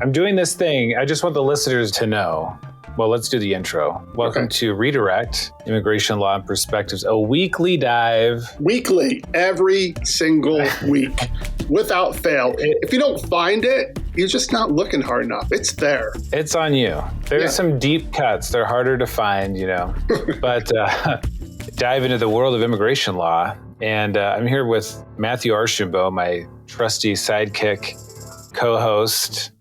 I'm doing this thing. I just want the listeners to know. Well, let's do the intro. Welcome to Redirect, Immigration Law and Perspectives, a weekly dive. Weekly, every single week, without fail. If you don't find it, you're just not looking hard enough. It's there. It's on you. There's some deep cuts. They're harder to find, but dive into the world of immigration law. And I'm here with Matthew Archambault, my trusty sidekick, co-host.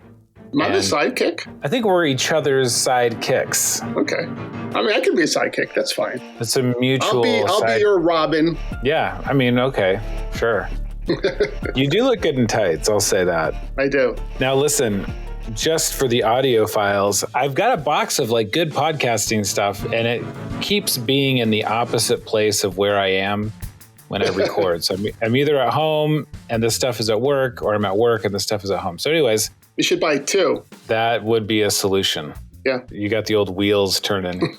Am I the sidekick? I think we're each other's sidekicks. Okay. I mean, I can be a sidekick. That's fine. It's a mutual. I'll be your Robin. Yeah. I mean, okay. Sure. You do look good in tights. I'll say that. I do. Now, listen, just for the audio files, I've got a box of like good podcasting stuff, and it keeps being in the opposite place of where I am when I record. So I'm either at home and the stuff is at work, or I'm at work and the stuff is at home. So anyways, you should buy two. That would be a solution. Yeah. You got the old wheels turning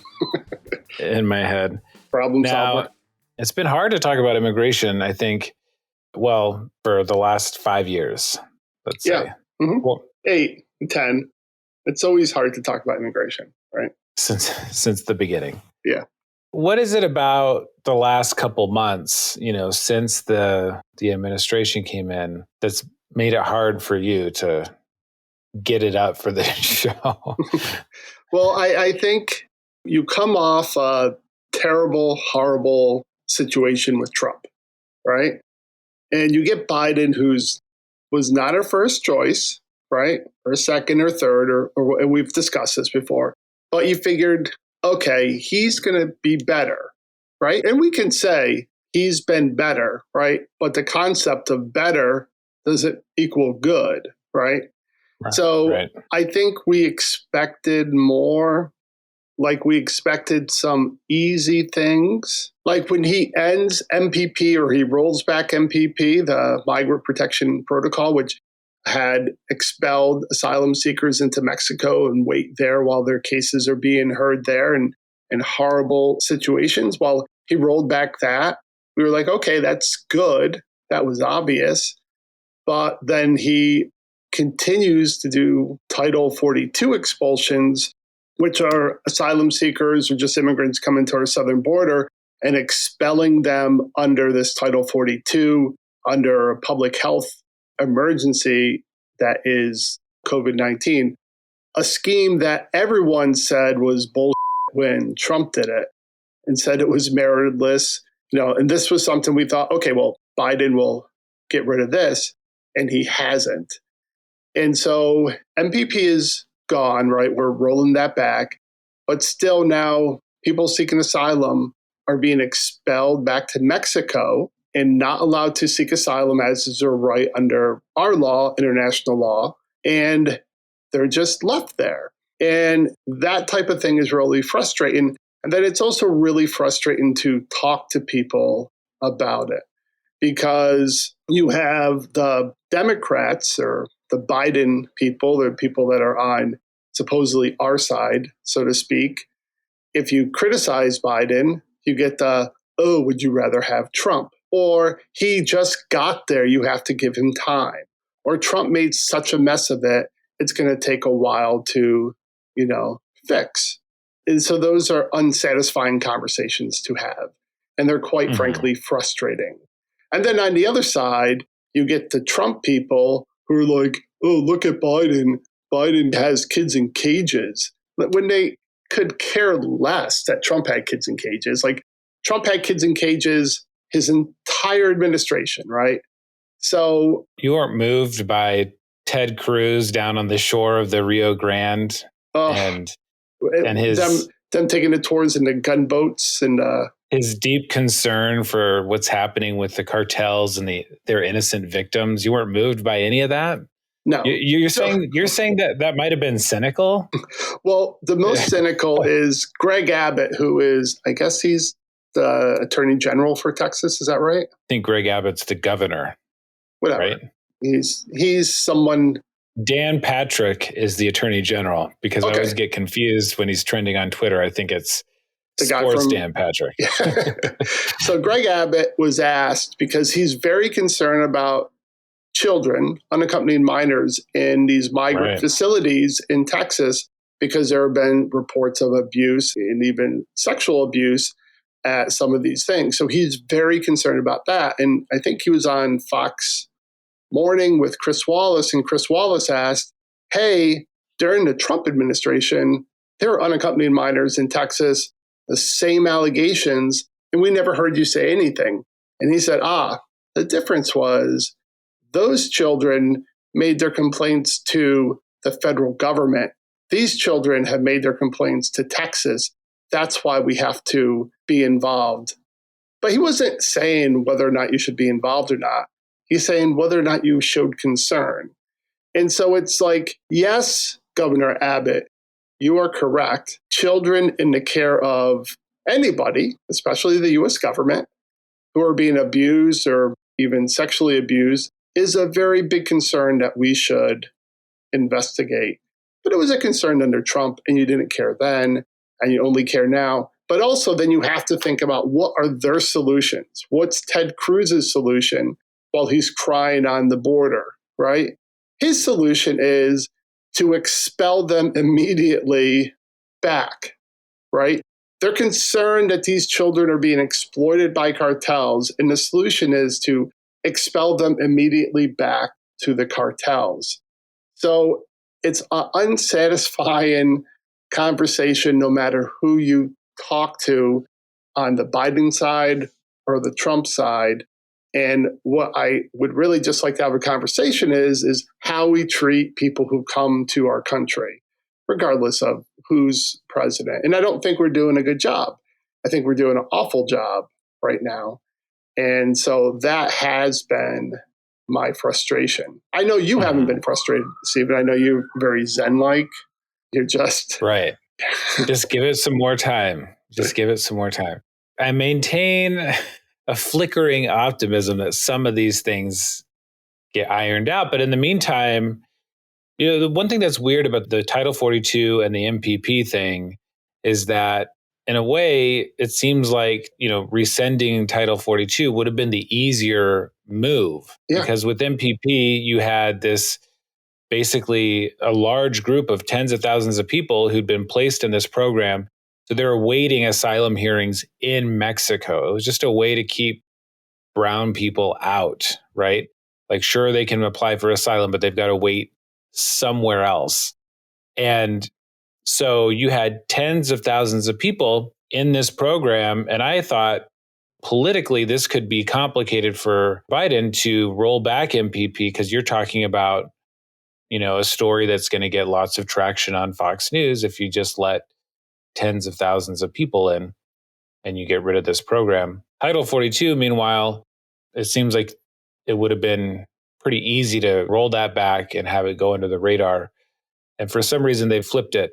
in my head. Problem solver. It's been hard to talk about immigration, I think, well, for the last 5 years, let's say. Mm-hmm. Well, 8, 10. It's always hard to talk about immigration, right? Since the beginning. Yeah. What is it about the last couple months, since the administration came in, that's made it hard for you to get it up for the show? Well, I think you come off a terrible, horrible situation with Trump, right? And you get Biden, was not our first choice, right? Or second or third, or we've discussed this before. But you figured, okay, he's going to be better, right? And we can say he's been better, right? But the concept of better doesn't equal good, right? So I think we expected more, like we expected some easy things. Like when he ends MPP or he rolls back MPP, the Migrant Protection Protocol, which had expelled asylum seekers into Mexico and wait there while their cases are being heard there and in horrible situations. While he rolled back that, we were like, okay, that's good. That was obvious. But then he continues to do Title 42 expulsions, which are asylum seekers or just immigrants coming to our southern border, and expelling them under this Title 42, under a public health emergency that is COVID-19, a scheme that everyone said was bullshit when Trump did it and said it was meritless. And this was something we thought, okay, well, Biden will get rid of this, and he hasn't. And so MPP is gone, right? We're rolling that back. But still now people seeking asylum are being expelled back to Mexico and not allowed to seek asylum as is their right under our law, international law. And they're just left there. And that type of thing is really frustrating. And then it's also really frustrating to talk to people about it, because you have the Democrats or the Biden people, the people that are on supposedly our side, so to speak. If you criticize Biden, you get the, oh, would you rather have Trump? Or he just got there, you have to give him time. Or Trump made such a mess of it, it's going to take a while to, fix. And so those are unsatisfying conversations to have. And they're quite frankly frustrating. And then on the other side, you get the Trump people who are like, oh, look at Biden. Biden has kids in cages. But when they could care less that Trump had kids in cages. Like Trump had kids in cages his entire administration, right? So you weren't moved by Ted Cruz down on the shore of the Rio Grande and his them taking the tours in the gunboats and his deep concern for what's happening with the cartels and their innocent victims. You weren't moved by any of that? No. You're saying that might have been cynical? Well, the most cynical is Greg Abbott, who is, I guess he's the Attorney General for Texas. Is that right? I think Greg Abbott's the governor. Whatever. Right? He's someone. Dan Patrick is the Attorney General, because I always get confused when he's trending on Twitter. I think it's the Sports Dan Patrick. So Greg Abbott was asked, because he's very concerned about children, unaccompanied minors, in these migrant facilities in Texas because there have been reports of abuse and even sexual abuse at some of these things. So he's very concerned about that. And I think he was on Fox Morning with Chris Wallace, and Chris Wallace asked, hey, during the Trump administration, there were unaccompanied minors in Texas, the same allegations, and we never heard you say anything. And he said, the difference was those children made their complaints to the federal government. These children have made their complaints to Texas. That's why we have to be involved. But he wasn't saying whether or not you should be involved or not. He's saying whether or not you showed concern. And so it's like, yes, Governor Abbott, you are correct. Children in the care of anybody, especially the U.S. government, who are being abused or even sexually abused, is a very big concern that we should investigate. But it was a concern under Trump, and you didn't care then, and you only care now. But also then you have to think about what are their solutions? What's Ted Cruz's solution while he's crying on the border, right? His solution is to expel them immediately back, right? They're concerned that these children are being exploited by cartels, and the solution is to expel them immediately back to the cartels. So it's an unsatisfying conversation no matter who you talk to on the Biden side or the Trump side. And what I would really just like to have a conversation is how we treat people who come to our country, regardless of who's president. And I don't think we're doing a good job. I think we're doing an awful job right now. And so that has been my frustration. I know you haven't been frustrated, Stephen. I know you're very Zen-like. You're just... Right. Just give it some more time. Just give it some more time. I maintain a flickering optimism that some of these things get ironed out. But in the meantime, the one thing that's weird about the Title 42 and the MPP thing is that in a way, it seems like, rescinding Title 42 would have been the easier move. Yeah. Because with MPP, you had this basically a large group of tens of thousands of people who'd been placed in this program. So they're awaiting asylum hearings in Mexico. It was just a way to keep brown people out, right? Like, sure, they can apply for asylum, but they've got to wait somewhere else. And so you had tens of thousands of people in this program. And I thought politically, this could be complicated for Biden to roll back MPP because you're talking about, a story that's going to get lots of traction on Fox News if you just let tens of thousands of people in and you get rid of this program. Title 42, meanwhile, it seems like it would have been pretty easy to roll that back and have it go under the radar. And for some reason, they flipped it.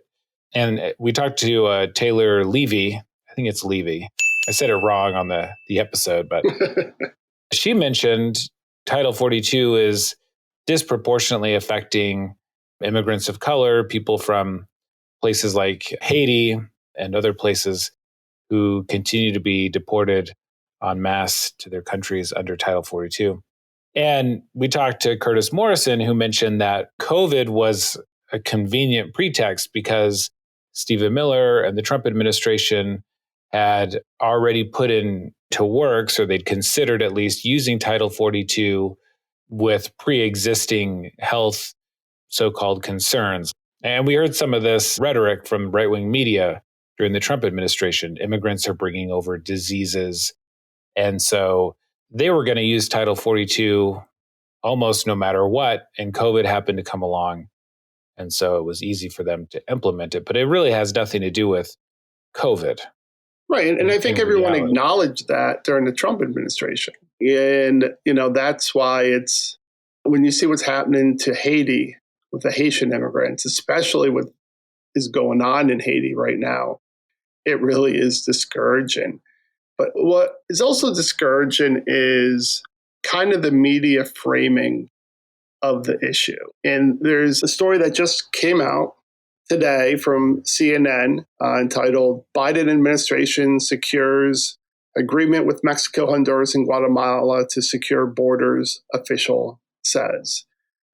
And we talked to Taylor Levy. I think it's Levy. I said it wrong on the episode, but she mentioned Title 42 is disproportionately affecting immigrants of color, people from places like Haiti and other places who continue to be deported en masse to their countries under Title 42. And we talked to Curtis Morrison, who mentioned that COVID was a convenient pretext because Stephen Miller and the Trump administration had already put into work, so they'd considered at least using Title 42 with pre-existing health so-called concerns. And we heard some of this rhetoric from right-wing media during the Trump administration. Immigrants are bringing over diseases. And so they were going to use Title 42 almost no matter what. And COVID happened to come along. And so it was easy for them to implement it. But it really has nothing to do with COVID. Right. And I think everyone acknowledged that during the Trump administration. And, that's why it's when you see what's happening to Haiti with the Haitian immigrants, especially what is going on in Haiti right now, it really is discouraging. But what is also discouraging is kind of the media framing of the issue. And there's a story that just came out today from CNN entitled Biden Administration Secures Agreement with Mexico, Honduras, and Guatemala to Secure Borders, Official says.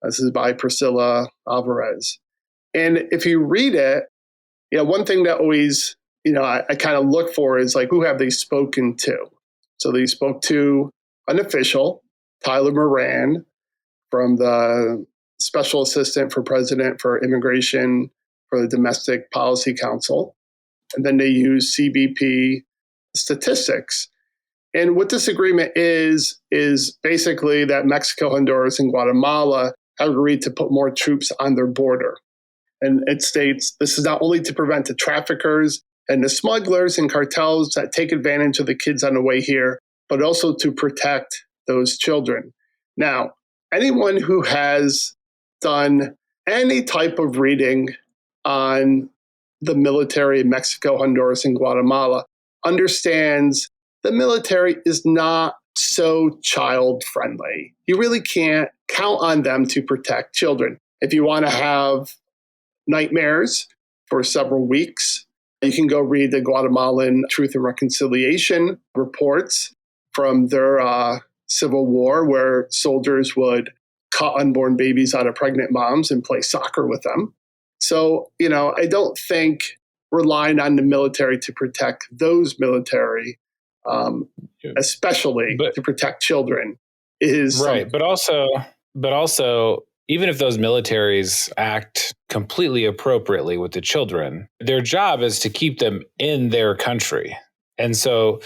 This is by Priscilla Alvarez. And if you read it, one thing that always, I kind of look for is like, who have they spoken to? So they spoke to an official, Tyler Moran, from the Special Assistant for President for Immigration for the Domestic Policy Council. And then they use CBP statistics. And what this agreement is basically that Mexico, Honduras, and Guatemala have agreed to put more troops on their border. And it states this is not only to prevent the traffickers and the smugglers and cartels that take advantage of the kids on the way here, but also to protect those children. Now, anyone who has done any type of reading on the military in Mexico, Honduras, and Guatemala understands the military is not so child friendly. You really can't count on them to protect children. If you want to have nightmares for several weeks, you can go read the Guatemalan Truth and Reconciliation reports from their civil war, where soldiers would cut unborn babies out of pregnant moms and play soccer with them. So, I don't think relying on the military to protect those military, especially to protect children, is right. But also, even if those militaries act completely appropriately with the children, their job is to keep them in their country. And so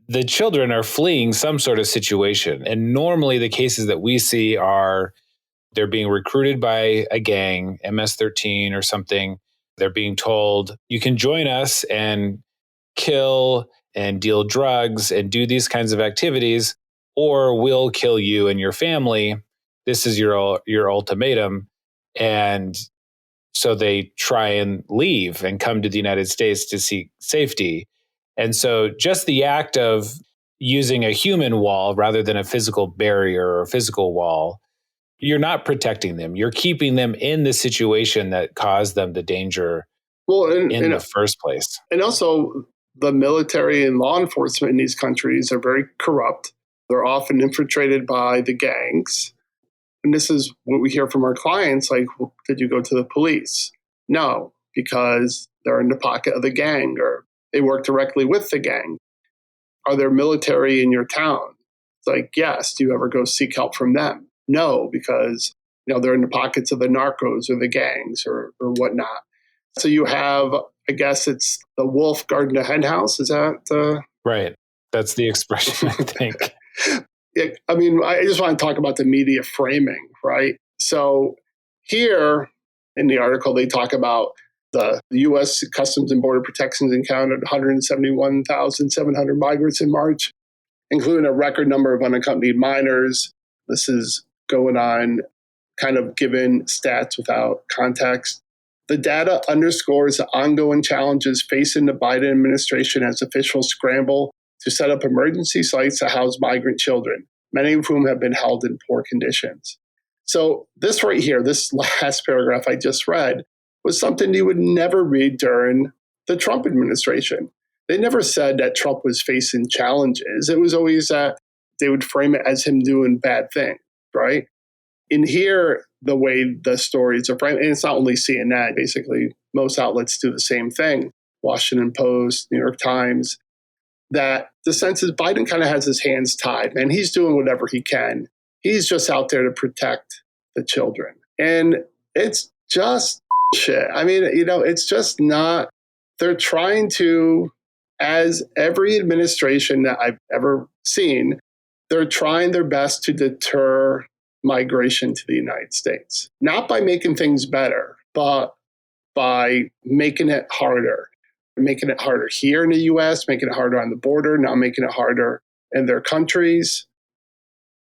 the children are fleeing some sort of situation. And normally the cases that we see are they're being recruited by a gang, MS-13 or something. They're being told, you can join us and kill and deal drugs and do these kinds of activities, or we'll kill you and your family. This is your ultimatum. And so they try and leave and come to the United States to seek safety. And so just the act of using a human wall rather than a physical barrier or a physical wall, you're not protecting them. You're keeping them in the situation that caused them the danger in the first place. And also, the military and law enforcement in these countries are very corrupt. They're often infiltrated by the gangs. And this is what we hear from our clients, like, well, did you go to the police? No, because they're in the pocket of the gang or they work directly with the gang. Are there military in your town? It's like, yes. Do you ever go seek help from them? No, because they're in the pockets of the narcos or the gangs or whatnot. So you have, I guess it's the wolf guarding the hen house. Is that right? That's the expression, I think. I just want to talk about the media framing, right? So here in the article, they talk about the U.S. Customs and Border Protection encountered 171,700 migrants in March, including a record number of unaccompanied minors. This is going on, kind of given stats without context. The data underscores the ongoing challenges facing the Biden administration as officials scramble to set up emergency sites to house migrant children, many of whom have been held in poor conditions. So this right here, this last paragraph I just read, was something you would never read during the Trump administration. They never said that Trump was facing challenges. It was always that they would frame it as him doing bad things, right? In here, the way the stories are framed, and it's not only CNN, basically most outlets do the same thing, Washington Post, New York Times, that the sense is Biden kind of has his hands tied, and he's doing whatever he can. He's just out there to protect the children. And it's just shit. It's just not, they're trying to, as every administration that I've ever seen, they're trying their best to deter migration to the United States, not by making things better, but by making it harder here in the US, making it harder on the border, now making it harder in their countries.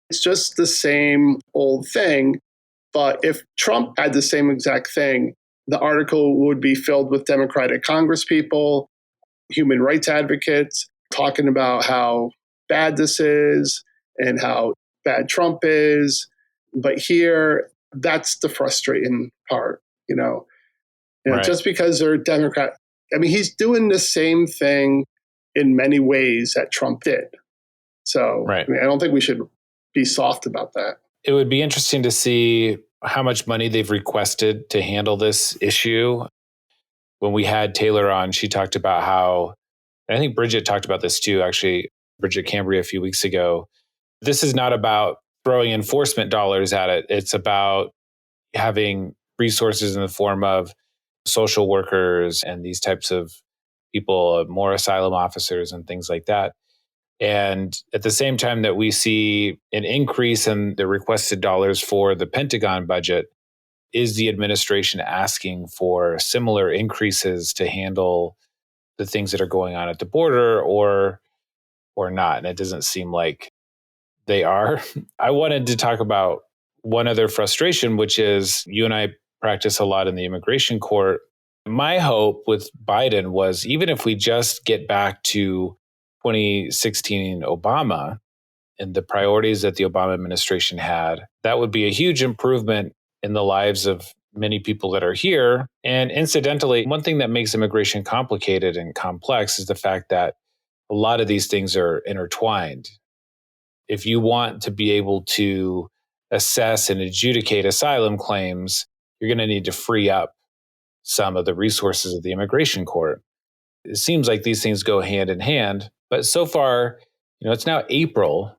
It's just the same old thing. But if Trump had the same exact thing, the article would be filled with Democratic congresspeople, human rights advocates, talking about how bad this is and how bad Trump is. But here, that's the frustrating part, right. Just because they're Democrat. He's doing the same thing in many ways that Trump did. So, right. I don't think we should be soft about that. It would be interesting to see how much money they've requested to handle this issue. When we had Taylor on, she talked about how, I think Bridget talked about this too, actually, Bridget Cambria a few weeks ago. This is not about throwing enforcement dollars at it. It's about having resources in the form of social workers and these types of people, more asylum officers and things like that. And at the same time that we see an increase in the requested dollars for the Pentagon budget, is the administration asking for similar increases to handle the things that are going on at the border or not? And it doesn't seem like they are. I wanted to talk about one other frustration, which is you and I practice a lot in the immigration court. My hope with Biden was, even if we just get back to 2016 Obama and the priorities that the Obama administration had, that would be a huge improvement in the lives of many people that are here. And incidentally, one thing that makes immigration complicated and complex is the fact that a lot of these things are intertwined. If you want to be able to assess and adjudicate asylum claims, you're going to need to free up some of the resources of the immigration court. It seems like these things go hand in hand, but so far, it's now April,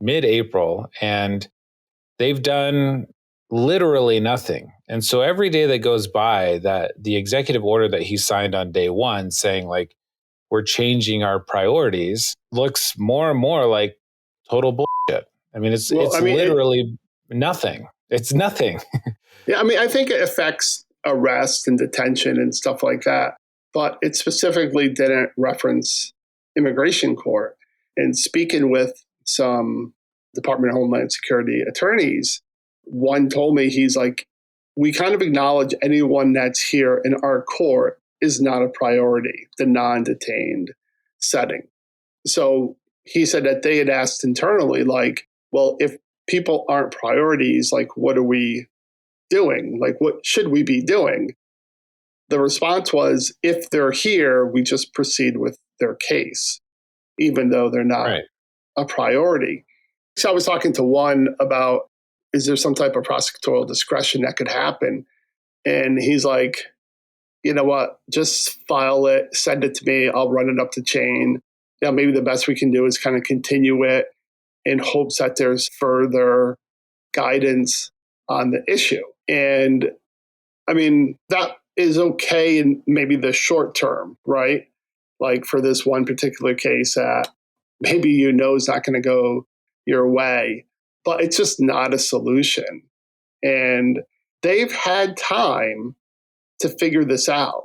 mid-April, and they've done literally nothing. And so every day that goes by, that the executive order that he signed on day one saying like, we're changing our priorities, looks more and more like total bullshit. I mean, it's literally nothing. It's nothing. Yeah, I mean, I think it affects arrest and detention and stuff like that, but it specifically didn't reference immigration court. And speaking with some Department of Homeland Security attorneys, one told me, he's like, we kind of acknowledge anyone that's here in our court is not a priority, the non-detained setting. So he said that they had asked internally, like, well, if people aren't priorities, like, what are we doing? Like, what should we be doing? The response was, if they're here, we just proceed with their case, even though they're not a priority. So I was talking to one about, is there some type of prosecutorial discretion that could happen? And he's like, you know what, just file it, send it to me, I'll run it up the chain. Maybe the best we can do is kind of continue it in hopes that there's further guidance on the issue. And I mean, that is okay in maybe the short term, right? Like for this one particular case that maybe is not going to go your way, but it's just not a solution. And they've had time to figure this out.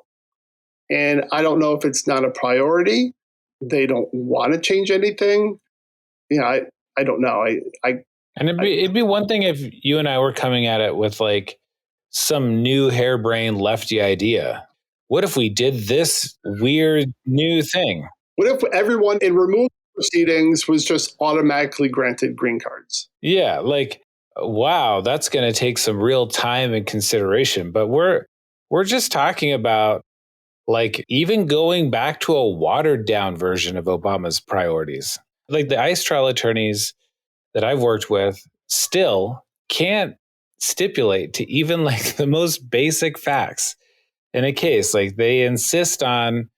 And I don't know if it's not a priority. They don't want to change anything. I don't know. And it'd be one thing if you and I were coming at it with like some new harebrained lefty idea. What if we did this weird new thing? What if everyone in removal proceedings was just automatically granted green cards? Yeah, like, wow, that's going to take some real time and consideration. But we're just talking about like even going back to a watered down version of Obama's priorities. Like the ICE trial attorneys that I've worked with still can't stipulate to even like the most basic facts in a case. Like they insist on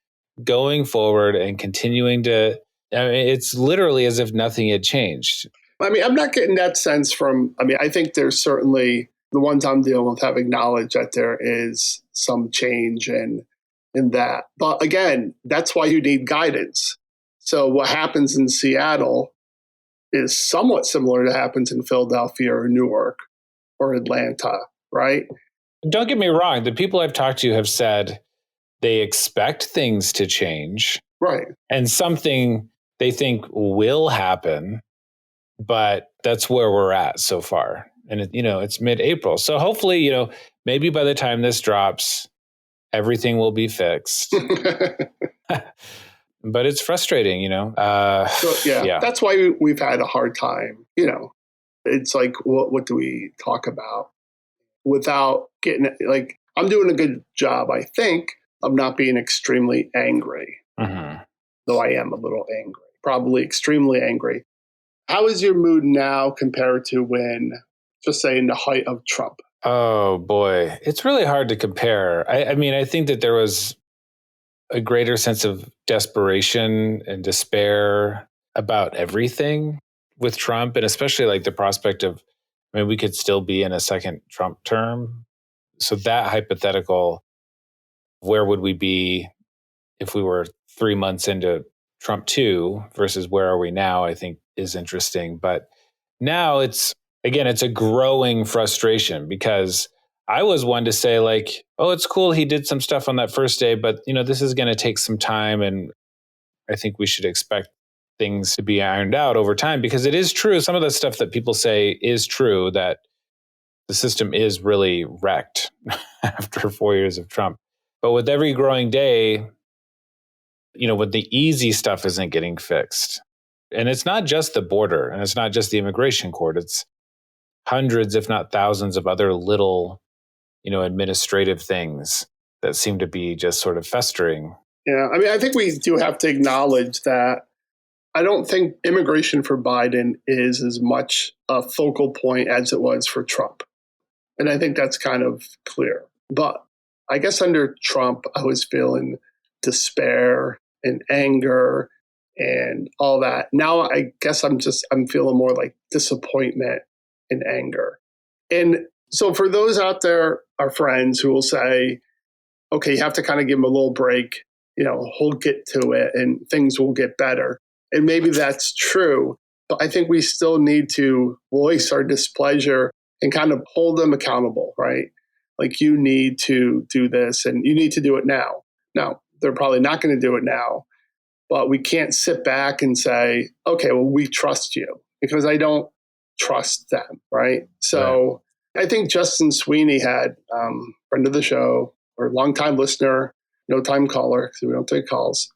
going forward and continuing to, I mean, it's literally as if nothing had changed. I mean, I'm not getting that sense from, I think there's certainly the ones I'm dealing with have acknowledged that there is some change in that. But again, that's why you need guidance. So what happens in Seattle is somewhat similar to happens in Philadelphia or Newark or Atlanta, right? Don't get me wrong. The people I've talked to have said they expect things to change. Right. And something they think will happen, but that's where we're at so far. And, it's mid-April. So hopefully, maybe by the time this drops, everything will be fixed. But it's frustrating, So, that's why we've had a hard time. It's like, what do we talk about without getting, like, I'm doing a good job, I think, of not being extremely angry, though I am a little angry, probably extremely angry. How is your mood now compared to when, just say, in the height of Trump? Oh boy, it's really hard to compare. I mean, I think that there was a greater sense of desperation and despair about everything with Trump, and especially like the prospect of, I mean, we could still be in a second Trump term. So that hypothetical, where would we be if we were 3 months into Trump 2 versus where are we now, I think is interesting. But now it's a growing frustration because I was one to say like, oh, it's cool. He did some stuff on that first day, but this is going to take some time. And I think we should expect things to be ironed out over time because it is true. Some of the stuff that people say is true, that the system is really wrecked after 4 years of Trump. But with every growing day, when the easy stuff isn't getting fixed, and it's not just the border and it's not just the immigration court, it's hundreds, if not thousands of other little, administrative things that seem to be just sort of festering. Yeah. I mean, I think we do have to acknowledge that I don't think immigration for Biden is as much a focal point as it was for Trump. And I think that's kind of clear. But I guess under Trump, I was feeling despair and anger and all that. Now, I guess I'm feeling more like disappointment and anger. And so for those out there, our friends who will say, okay, you have to kind of give them a little break, he'll get to it and things will get better. And maybe that's true, but I think we still need to voice our displeasure and kind of hold them accountable, right? Like, you need to do this and you need to do it now. Now, they're probably not going to do it now, but we can't sit back and say, okay, well, we trust you, because I don't trust them, right? So right. I think Justin Sweeney had, friend of the show or longtime listener, no time caller, because we don't take calls,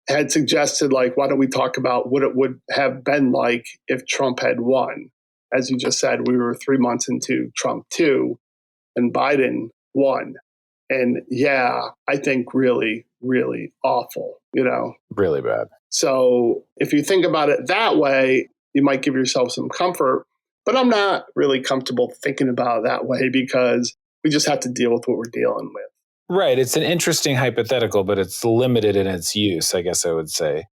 had suggested, like, why don't we talk about what it would have been like if Trump had won? As you just said, we were 3 months into Trump 2 and Biden won. And yeah, I think really, really awful, Really bad. So if you think about it that way, you might give yourself some comfort. But I'm not really comfortable thinking about it that way because we just have to deal with what we're dealing with. Right. It's an interesting hypothetical, but it's limited in its use, I guess I would say.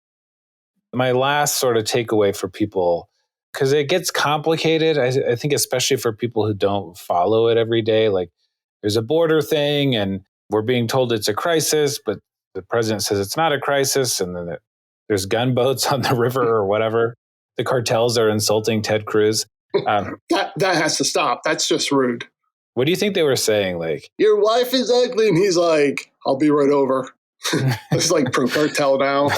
My last sort of takeaway for people, because it gets complicated, I think especially for people who don't follow it every day, like there's a border thing and we're being told it's a crisis, but the president says it's not a crisis. And then there's gunboats on the river or whatever. The cartels are insulting Ted Cruz. That has to stop. That's just rude. What do you think they were saying? Like, your wife is ugly. And he's like, I'll be right over. It's like pro cartel now.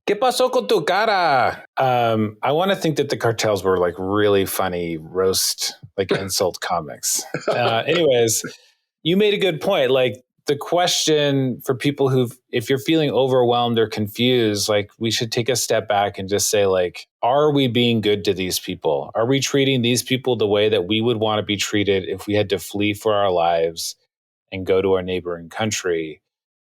¿Qué pasó con tu cara? I want to think that the cartels were like really funny roast, like insult comics. Anyways, you made a good point. Like, the question for people if you're feeling overwhelmed or confused, like, we should take a step back and just say, like, are we being good to these people? Are we treating these people the way that we would want to be treated if we had to flee for our lives and go to our neighboring country?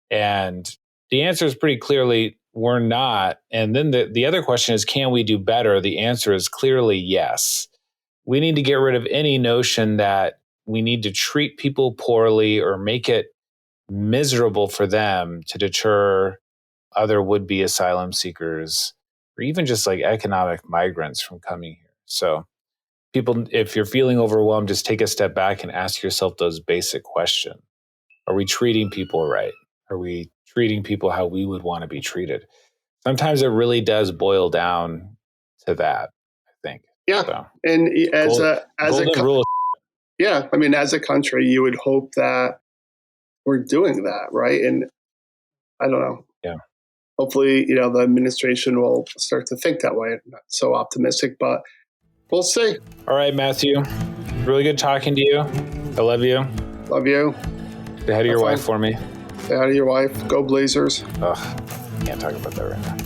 And the answer is pretty clearly, we're not. And then the other question is, can we do better? The answer is clearly yes. We need to get rid of any notion that we need to treat people poorly or make it miserable for them to deter other would-be asylum seekers or even just like economic migrants from coming here. So people, if you're feeling overwhelmed, just take a step back and ask yourself those basic questions. Are we treating people right? Are we treating people how we would want to be treated? Sometimes it really does boil down to that, I think. Yeah. So, and as a country, you would hope that we're doing that, right? And I don't know. Yeah. Hopefully, the administration will start to think that way. I'm not so optimistic, but we'll see. All right, Matthew. Really good talking to you. I love you. Love you. Say hi to your wife for me. Say hi to your wife. Go Blazers. Ugh, can't talk about that right now.